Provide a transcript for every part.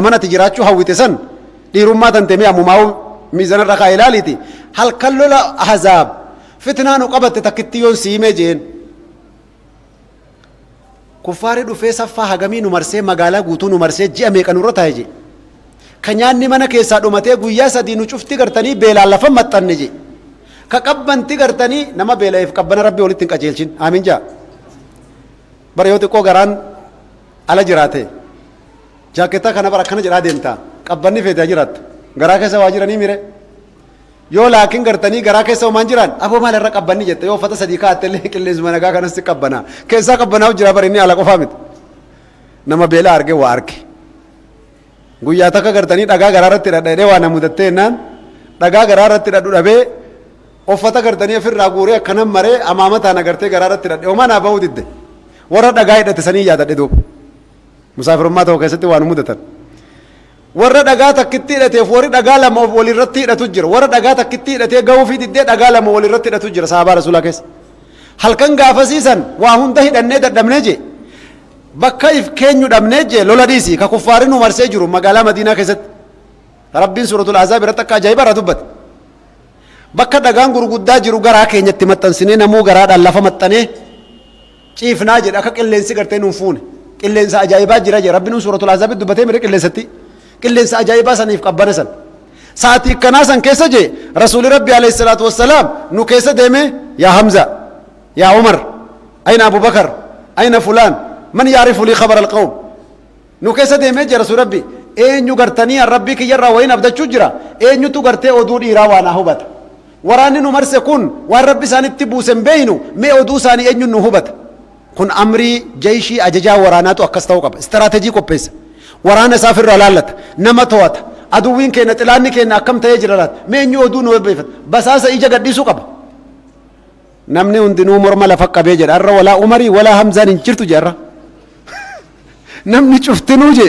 mana tijiraachuu hawwitesan dhiirummaa tantee ammumaa miizana irra kaa ilaaliiti halkan lola ahzaab fitnaanu qabatte takkitti yoon siimee jeen kuffaari dhufee saffaa hagamii nu marsee magaalaa guutuu nu marsee ji'a meeqa nurra taa'e je ka nyaanni mana keessaa dhumatee guyyaa sadii nu cufti gartanii beelaan lafa maxxanne je ka qabbanti gartanii nama beela'eef qabbana rabbii walitti hin qajeelchin aamin jaa bara yoo xiqqoo garaan ala jiraate jaakettaa kana bara akkana jedhaa deemtaa qabbanni feetaa jiraattu garaa keessa waa jiranii mire yoo laakiin gartanii garaa keessa homaan jiraan aboo maal irra qabbanni jette yoo uffata sadii kaa'attellee qilleensuma nagaa kanas si qabbanaa keessaa qabbanaa'u jira bara inni ala qofaa miti nama beelaa arge waa arge guyyaa takka gartanii dhagaa garaa irratti dhadhee waa na mudattee jennaan dhagaa garaa irratti dhadhu dhabee uffata gartanii ofirraa guuree akkanan maree amaamataan agartee garaa irratti dhadhee homaa naa bahuu didde warra dhagaa hidhate sanii yaadadhe duuba musaafirummaa ta'u keessatti waan mudatan warra dhagaa takkitti hidhateef warri dhagaa lama walirratti hidhatu jira warra dhagaa takkitti hidhatee gahuu fi diddee dhagaa lama walirratti hidhatu jira sahabaa rasuulaa keessa halkan gaafasiisan waa hunda hidhannee dadhabnee je bakka if keenyu dhabnee je lola dhiisi ka kuffaarin nu marsee jiru magaalaa madiinaa keessatti rabbiin suuratul ahzaab irratti akka ajaa'iba irraa dubbate bakka dhagaan gurguddaa jiru garaa keenyatti maxxansinee namuu garaadhaan lafa maxxanee ciifnaa jedhe akka qilleensi gartee nuun fuune qilleensa ajaa'ibaa jira je rabbiin suuratul ahzaab dubbatee mire qilleensatti qilleensa ajaa'ibaa saniif qabbana san sa'atii akkanaa san keessa je rasuuli rabbi alayhi salaatu wassalaam nu keessa deeme yaa hamza yaa umar ayna abubakar ayna fulaan man yaarifu lii khabara alqawm nu keessa deeme je rasuuli rabbi eenyu gartanii rabbii kiyyarraa wayin abdachuu jira eenyutu gartee oduu dhiiraa waan hubata waraanni nu marse kun waan rabbi isaanitti buusen beeynu mee oduu isaanii eenyu nu hubata kun amrii jeeshii ajajaa waraanaatu akkas ta'uu qaba istiraatejii qopheessa waraana isaa firra laallata nama to'ata aduwwiin keenya xilaanni keenya akkam ta'ee jira laata mee eenyu oduu nu beefata basaasa ija gadhiisuu qaba namni hundinuu morma lafa qabee jedha irra walaa umarii walaa hamzaan hin jirtu jedha namni cuftinuu je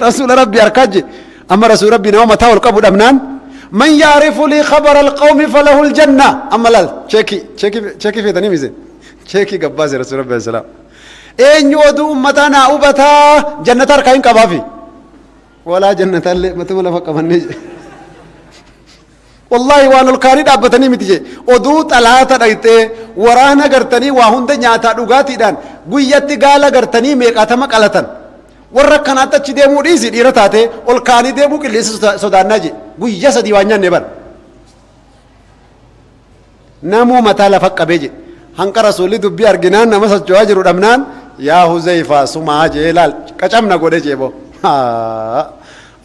rasuula rabbi harkaa je amma rasuula rabbi nama mataa ol qabu dhabnaan man yaarifu lii khabara alqawmi falahu aljanna amma laal cheekii feetanii mise cheekii gabbaase rasuula rabbi alayhi salaam eenyu oduu ummataa naa hubataa jannata harkaa hin qabaafi walaa jannataallee matuma lafa qabannee je wallahi waan ol kaanii dhaabbatanii miti je oduu xalaata dhayxee waraana gartanii waa hunda nyaataa dhugaatiidhaan guyyatti gaala gartanii meeqaatama qalatan warra akkanaatti achi deemuu dhiisi dhiira taate ol kaanii deemuu qilleensa sodaannaa je guyya sadii waan nyaanne bara namuu mataa lafa qabee je hanqa rasuulli dubbii arginaan nama socho'aa jiru dhabnaan yaa huzeyfaa sumaa jee laal qacamna godhe jeebo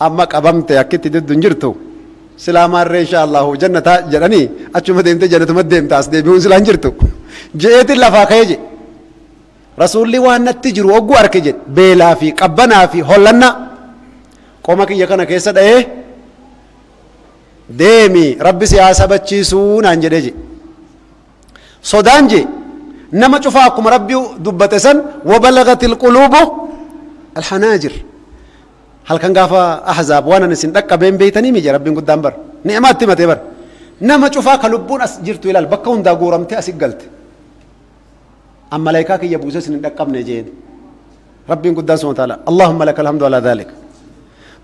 amma qabamte akkitti diddun jirtu silaamaarree insha allahu jannata jedhanii achuma deemte jannatuma deemta as deebi'uun silaan jirtu je'eetin lafaa ka'ee je rasuulli waan natti jiru ogguu arke jedhe beelaa fi qabbanaa fi hollannaa qoma kiyya kana keessa dha'ee deemi rabbi si haa sabachiisuu naan jedhee je sodaan je nama cufaa akkuma rabbi dubbate san wabalagati alquluubu alhanaajir halkan gaafa ahzaab waan ani isin dhaqqabeen beeytanii mije rabbiin guddaan bar ni'maatti matee bar nama cufaa ka lubbuun as jirtu ilaal bakka hundaa guuramtee asii galte amma malaayikaa kiyya buusee isin hin dhaqqabne jeen rabbiin guddaan subhaanahu wa ta'aala allahumma laka alhamdu ala dhalik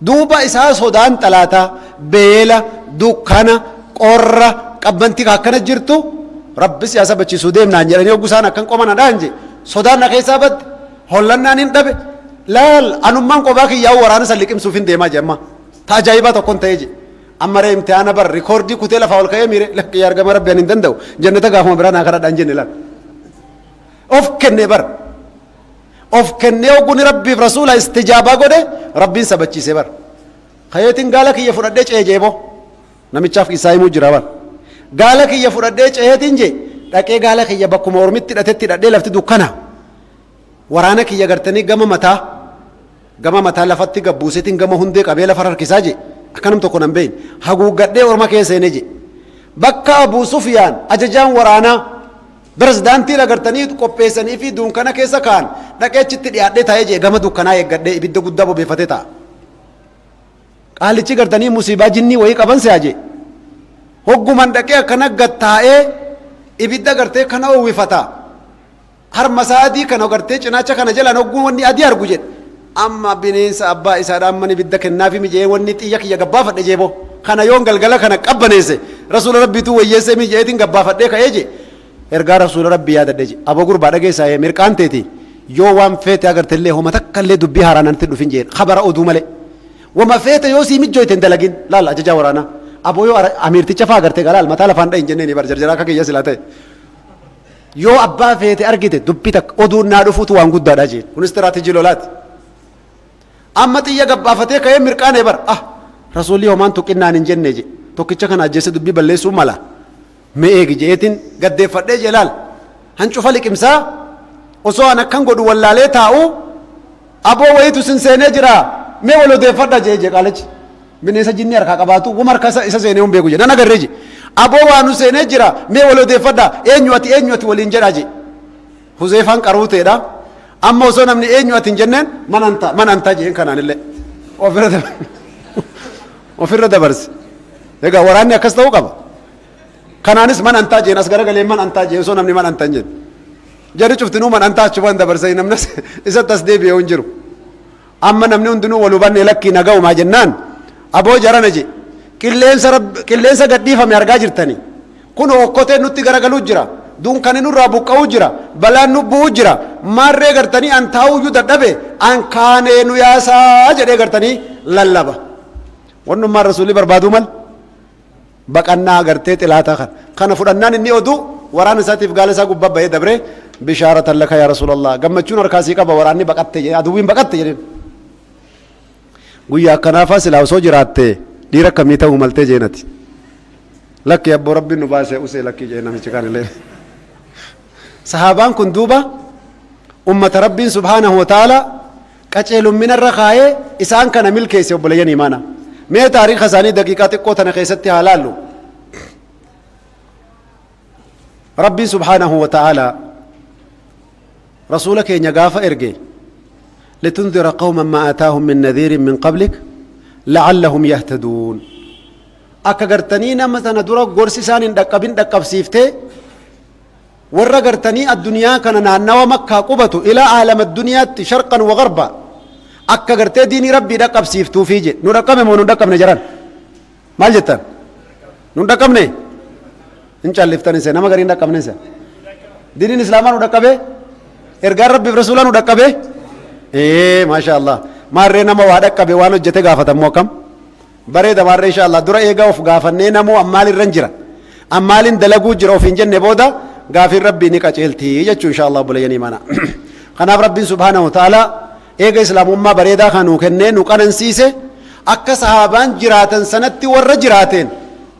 duuba isaa sodaan xalaataa beela dukkana qorra qabbantii akkana jirtu rabbi si haa sabachiisuu deemnaan jedhanii oggusaan akkan qomana dhaan je sodaan na keessaa badde hollannaan hin dhabe laal anummaan qophaa kiyyaa'u waraana san liqimsuuf hin deemaa je amma ta ajaa'ibaa tokkon ta'ee je amma ree imtihaana bar rikoordii kutee lafaa ol ka'ee miire lakkii argama rabbi an hin danda'u jannata gaafuma biraa naa kadhadhaan jenne laal of kennee bar of kennee ogguni rabbiif rasuula istijaabaa godhe rabbiin sabachiisee bar kayeetiin gaala kiyya fudhadhee ce'ee jeebo namichaaf isaa himuu jira bar gaala kiyya fudhadhee ce'eetiin je dhaqee gaala kiyya bakkuma ormitti hidhatetti hidhadhee lafti dukkana waraana kiyya gartanii gama mataa lafatti gabbuusetiin gama hundee qabee lafa harkisaa je akkanum tokko nan beeyin haguuggadhee orma keessa seene je bakka abuu sufyaan ajajaan waraanaa pirezidaantii agartanii qopheessanii fi dunkana keessa kaan dhaqeechitti dhiyaadhee taa'ee je gama dukkanaa eeggadhee ibidda guddaa bobeeffatee ta'a qaalichi gartanii musiibaa jinnii wayii qaban se'a je hogguman dhaqee akkana gattaa'ee ibidda gartee kana uwwifata harma saadii kana gartee cinaacha kana jalaan hogguu wanni adii argu jedhe أما بنيس أبا إسا أمني بدك النافي مجيء ونتي يك يجبافة نجيبه كان يوم قلقلا كان قبنيسه رسول ربي تو ويسه مجيء تين قبافة ديك أيجي إرجع رسول ربي هذا دجي أبو قرب بعد جيسا ميركان تيتي يوم فيت أجر تلي هو ما تكلم دبي هرانا تدو فينجين خبر أودو ملء وما فيت يوسي مجيء تندلقين لا لا جا ورانا أبو يو أمير تيجا أجر تقال ما تعرف عند إنجنيني برجر كي يسلاته يو أبا فيت أرجيت دبي تك أودو نادو فوتو عن قد داجي ونستراتيجي لولات أما تيجا قبافتة كأي ميركان يبر رسولي يومان توكينا نجنة جي توكيتشا كان أجلس دبي بلسو ملا ميك جيتين قد فرد جلال هنشوف لك إمسا وسوا أنا كان قد ولا له تاو أبو ويتو سنسنة جرا مي ولو ده فرد جي قالج بنيسا جنير كاباتو ومر كاسا إسا سينهم بيجو جنا نقرجي أبو وانو سنة جرا مي ولو ده فرد إنيوتي ولينجرا جي حذيفان كروته دا أما وسوا نمني إنيوتي جنن من أنت جي كان نلله وفرد برس يقع وراني أكستو كابا kanaanis man antaa jeen as garagalee man antaa jeen osoo namni man antaa jeen jarri cuftinuu man antaa achumaan dabarsee namni isatti as deebi'ee hin jiru amma namni hundinuu wal hubannee lakkii naga'umaa jennaan aboo jarana je qilleensa gadhiifame argaa jirtanii kun okkotee nutti garagaluu jira dunkani nurraa buqqa'uu jira balaan nu bu'uu jira maarree gartanii an taa'uyyuu dadhabe an kaanee nu yaasaa jedhee gartanii lallaba wannummaan rasuulli barbaaduu mal بقنا غرتي تلاتا كان فدنان اني ودو وران ساتيف قال سا غبا بي دبره بشاره لك يا رسول الله غمچون ركاسي كبا وراني بقت ادوين بقت يرين غيا كنافا سلاو سو جراتي ديرا كميتا وملتي جينتي لك يا ابو ربي نباسه اسي لك جينا مچكان له صحابان كن دوبا امه ربي سبحانه وتعالى قچيل من الرخاء اسان كان ملكي سي بلين ايمانا मैं तारीख खजानी दकीका तक को तने कैसे हालाल लो रब्बी सुब्हानहु व तआला रसूल के नगाफ इरगे लितुंदिर कौमन मा आताहुम मिन नदीर मिन क़ब्लिक लअल्लहुम यहतदून अकगरतनी नमतन दुर गोरसिसान दक्कबिन दक्कबसीफ्ते वर्रा गरतनी अद्दुनिया कन नानव मक्का कुबतु इला आलम अद्दुनिया शर्qan व ग़रबा akka gartee diini rabbii dhaqqabsiiftuu fi jedhe nu dhaqqame moo nu dhaqqabne jaran maal jettan nu dhaqqabne hin calliftan isa nama gariin dhaqqabne isa diiniin islaamaa nu dhaqqabe ergaan rabbiif rasuulaa nu dhaqqabe maasha allah maarree nama waa dhaqqabe waan hojjete gaafatammoo akkam bareeda maarree insha allah dura eegaa of gaafannee namoo ammaaliirran jira ammaaliin dalaguu jira of hin jenne booda gaafiin rabbii ni qaceeltii jechuu insha allah buleeyanii mana kanaaf rabbiin subhaanahu wa ta'ala eega islaamummaa bareedaa kan nuu kennee nu qanansiise akka sahaabaan jiraatan sanatti warra jiraateen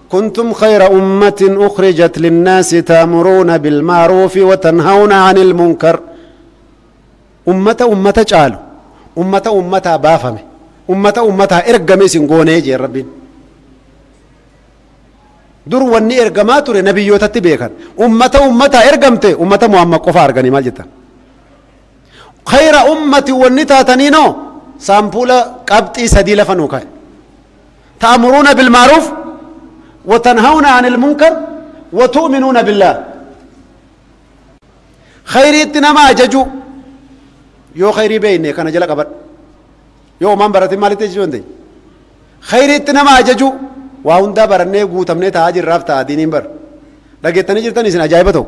kuntum khayra ummatin ukhrijat linnaasi ta'muruuna bilma'ruufi wa tanhawna 'anil munkar ummata caalu ummataa baafame ummataa ergame isin goonee jee rabbiin dur wanni ergamaa ture nabiyyootatti beekan ummataa ergamte ummata muhammad qofa arganii maal jettan خير أمة ونتاتنينو سامبولا قبطي سديلة فنوكا تأمرون بالمعروف وتنهون عن المنكر وتؤمنون بالله خيري اتنما أججو يو خيري بيني كان جلق أبر يو من براتي مالي تجيون دي خيري اتنما أججو وهندا برني قوتمني تاجر رافتا دينين بر لقيتني جرتني سن أجايبتو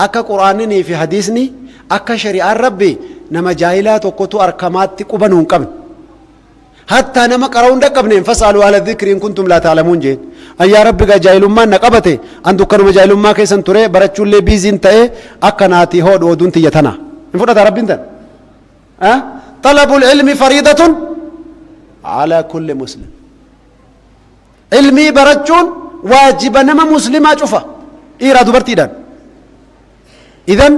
أكا قرآنني في حديثني akka shari'aan rabbi nama jaahilaa tokkotu arkamaatti qubanuu hin qabne hattaa nama qara'uu hin dhaqqabne fasaaluu ala dhikri in kuntum laa ta'lamuun jeen ayyaa rabbi gaa jaahilummaan na qabate an dukkanuma jaahilummaa keessan ture barachuullee biiziin ta'e akka naati hoodhu oduun tiyya tana hin fudhata rabbiin tan talabul ilmi fariidatun ala kulli muslim ilmii barachuun waajiba nama muslimaa cufa dhiiraa dubartiidhaan idan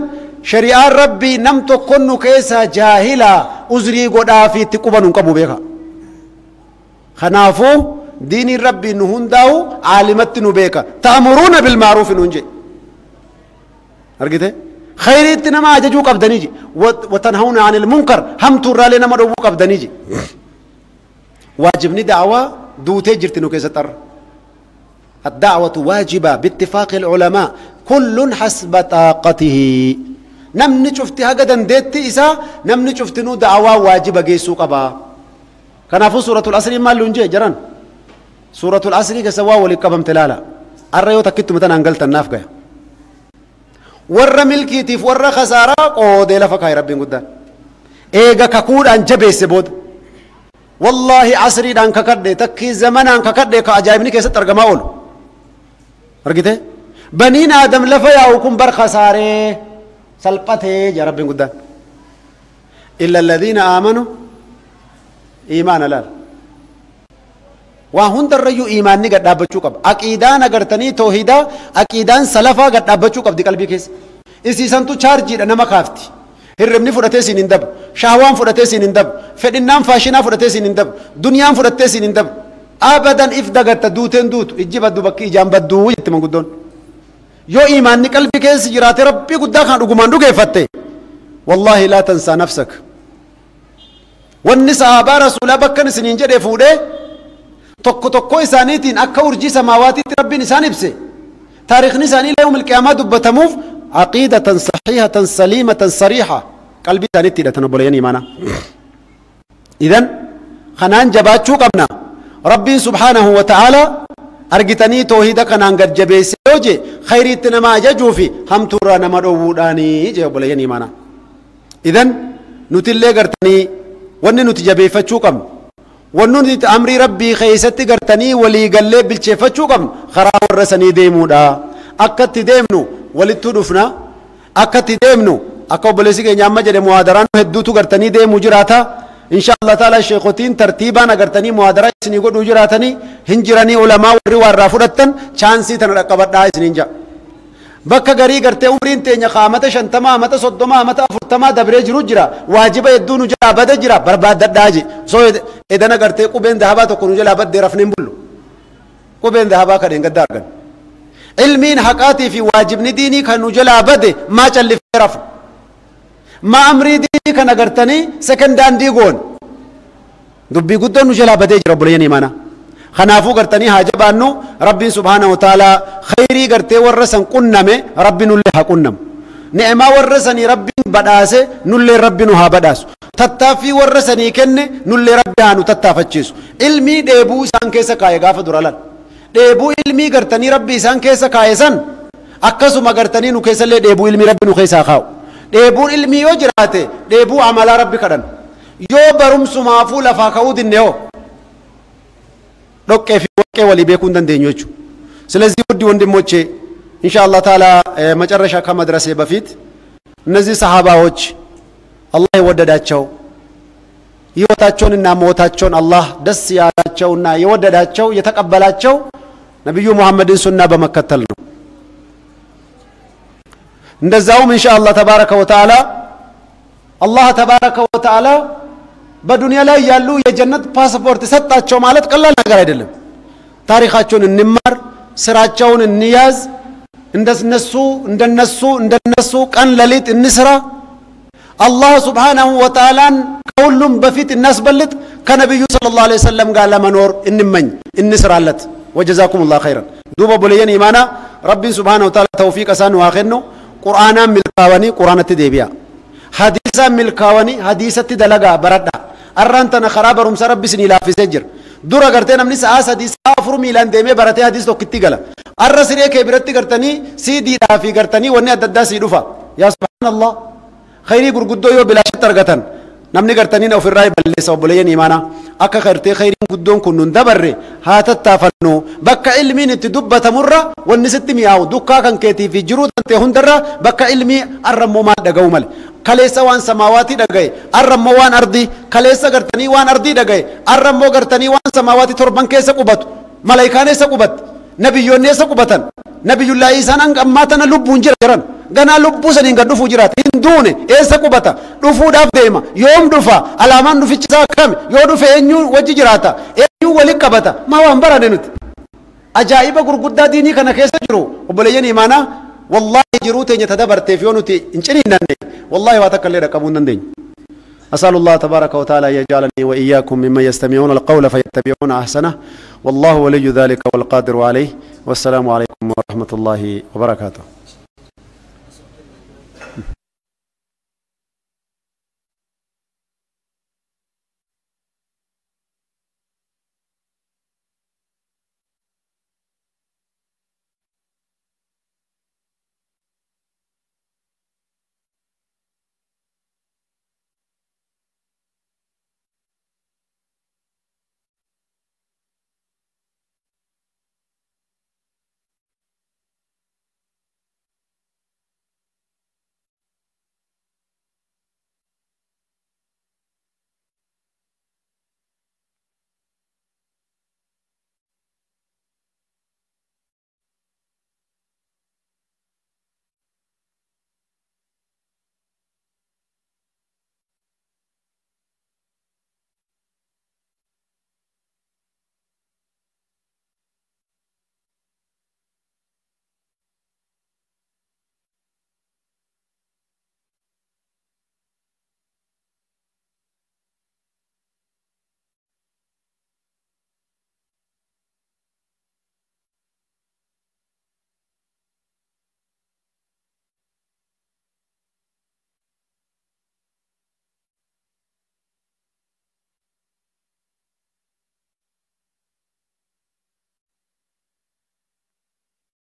شريعة ربي نم تكون كيسا جاهلا أزري قدا في تقبل نقبو بيها خنافو دين ربي نهنداو عالمت نبيكا تأمرون بالمعروف ننجي أرجيته خيرت نما أججو قبدنيجي وتنهون عن المنكر هم ترى لنا مدعو قبدنيجي واجبني دعوة دوتي جرتنو كيسا تر الدعوة واجبة باتفاق العلماء كل حسب طاقته namni cufti haga dandeetti isa namni cuftinuu da'awaa waajiba geessuu qaba kanaafuu suuratul asrii maal lunjee jaran suuratul asrii keessa waa waliin qabamte laala arra yoo takkitti mutan hangaltan naaf gaya warra milkiitiif warra khasaaraa qoodee lafa kaa'e rabbiin guddaan eega kakuudhaan jabeesse booda wallahi asriidhaan kakadhe takkii zamanaan kakadhe ka ajaa'ibni keessatti argamaa oolu argite baniin aadam lafa yaa'u kun bar khasaaree salphatee jaa rabbiin guddaan illa alladhiina aamanu iimaana laal waa hundarrayyuu iimaanni gad dhaabbachuu qaba aqiidaan agartanii toohidaa aqiidaan salafaa gad dhaabbachuu qabdi qalbii keessa isiisantu chaarjiidha nama kaafti hirribni fudhatee siin hin dabu shahwaan fudhatee siin hin dabu fedhinnaan faashinaa fudhatee siin hin dabu duniyaan fudhatee siin hin dabu abadan if dagatta duuteen duutu ijji baddu bakki ijaan badduu jetti manguddoon yoo iimaanni qalbii keessa jiraate rabbii guddaa kan dhugumaan dhugeeffatte wallaahi laa tansaa nafsak wanni sahaabaa rasuulaa bakkan isiniin jedhee fuudhee tokko tokko isaaniitiin akka urjii samaawaatiitti rabbiin isaan ibse taariikhni isaanii ilaa yawmil qiyaamaa dubbatamuuf aqiidatan saxiihatan saliimatan sariixa qalbii isaaniitti hidhatan obboleeyyan iimaanaa idan kanaan jabaachuu qabna rabbiin subhaanahu wa ta'aalaa argitanii toohida kanaan gad jabeesse yoo je khayriitti nama ajajuu fi hamtuurraa nama dhowwuudhaanii je obboleeyyan iimaanaa idan nutillee gartanii wanni nuti jabeeffachuu qabnu wanni nuti amrii rabbii keessatti gartanii walii gallee bilcheeffachuu qabnu karaa warra sanii deemuudha akkatti deemnu walittu dhufna akkatti deemnu akka obboleessi keenya amma jedhe muhaadaraan hedduutu gartanii deemuu jiraata inshallah taala sheekotiin tartiibaan agartanii muhaadaraa isinii godhuu jiraatanii hin jiranii ulamaa warri warraa fudhattan chaansii tana dhaqqabadhaa isiniin jedha bakka garii gartee umriin teenya qaamata 50 amata 30 amata 40 dabree jiru jira waajiba hedduu nu jalaa bade jira barbaaddadhaa je so edana gartee qubeen dahabaa tokko nu jalaa baddee rafneen bullu qubeen dahabaa kadheen gadda argan ilmiin haqaatii fi waajibni diinii kan nu jalaa bade maa callifee rafu maa amrii diinii kan agartanii sekendaan diigoon dubbii guddoon nu jalaa badee jira obboleeyyan iimaanaa kanaafuu gartanii haa jabaannu rabbiin subhaanahu wa ta'aalaa khayrii gartee warra san qunname rabbi nullee haa qunnamu ni'maa warra sanii rabbiin badhaase nullee rabbi nu haa badhaasu tattaaffii warra sanii kenne nullee rabbi haa nu tattaafachiisu ilmii dheebuu isaan keessa kaa'e gaafa dura lal dheebuu ilmii gartanii rabbi isaan keessa kaa'e san akkasuma gartanii nu keessallee dheebuu ilmii rabbi nu keessaa kaa'u dheebuun ilmii yoo jiraate dheebuu amalaa rabbi kadhan yoo barumsumaafuu lafaa ka'uu dinne hoo dhoqqee fi waqqee walii beekuu hin dandeenyu jechuudha ስለዚህ ውድ ወንድሞቼ ኢንሻአላህ ተዓላ መጨረሻ ከመድረሴ በፊት እነዚህ ሰሃባዎች አላህ የወደዳቸው ህይወታቸውንና ሞታቸውን አላህ ደስ ያላቸውና የወደዳቸው የተቀበላቸው ነብዩ መሐመድን ሱና በመከተል ነው እንደዛውም ኢንሻአላህ ተባረከ ወተዓላ አላህ ተባረከ ወተዓላ በዱንያ ላይ ያሉ የጀነት ፓስፖርት ሰጣቸው ማለት ቀላል ነገር አይደለም ታሪካቸውን እንማር ስራቸውን እንያዝ እንደነሱ ቀን ለሊት እንስራ አላህ Subhanahu Wa Ta'ala ከሁሉም በፊት እናስበልጥ ከነብዩ ሰለላሁ ዐለይሂ ወሰለም ጋር ለመኖር እንመኝ እንስራለት ወጀዛኩሙላሁ ኸይራን ዱባ ቦለየን ኢማና ረቢ Subhanahu Wa Ta'ala ተውፊቅ አሳን ዋኸን ነው ቁርአና ሚልካወኒ ቁርአነት ዴቢያ ሐዲሳ ሚልካወኒ ሐዲሰት ደለጋ በረዳ አራንተና خرابሩም ሰረብስኒ ላፊሰጅር ዱራ ገርቴ ነምኒ ሰዓት ሐዲስ አፍሩ ሚላን ደሜ በረቴ ሐዲስ ቶክቲ ገላ አረስሬ ከብረቲ ገርተኒ ሲዲ ዳፊ ገርተኒ ወኔ አደዳ ሲዱፋ ያ ሱብሃንአላህ خيري غرغدو يو بلا شترغتن نمني غرتني نو فراي بلسو بلين ايمانا اكا خيرتي خيرين غدون كنن دبر هاتتافنو بك علمي نتدبت مره ونست مياو دكا كان كيتي في جرود انت هندرا بك علمي الرمو ما دغو مال كليسا وان سماواتي دغاي الرمو وان ارضي كليسا غرتني وان ارضي دغاي الرمو غرتني وان سماواتي تربن كيسا قبت ملائكه نيسا قبت نبيون نيسا قبتن نبي الله عيسى ان اماتنا لبون جرن غنا لبو سنين غدفو جرات هندونه ايسا قبتا دفو داف ديما يوم دفا علامان دفيچسا كم يو دفه انيو وجي جراتا انيو ولي قبتا ما وان برانت عجائب غرغدا ديني كنا كيسا جرو وبلين ايمانا والله جروت يتدبر تيفيونتي انچني نن والله واتكل رقبون نندين أسأل الله تبارك وتعالى يجعلني وإياكم ممن يستمعون القول فيتبعون أحسنه والله ولي ذلك والقادر عليه والسلام عليكم ورحمة الله وبركاته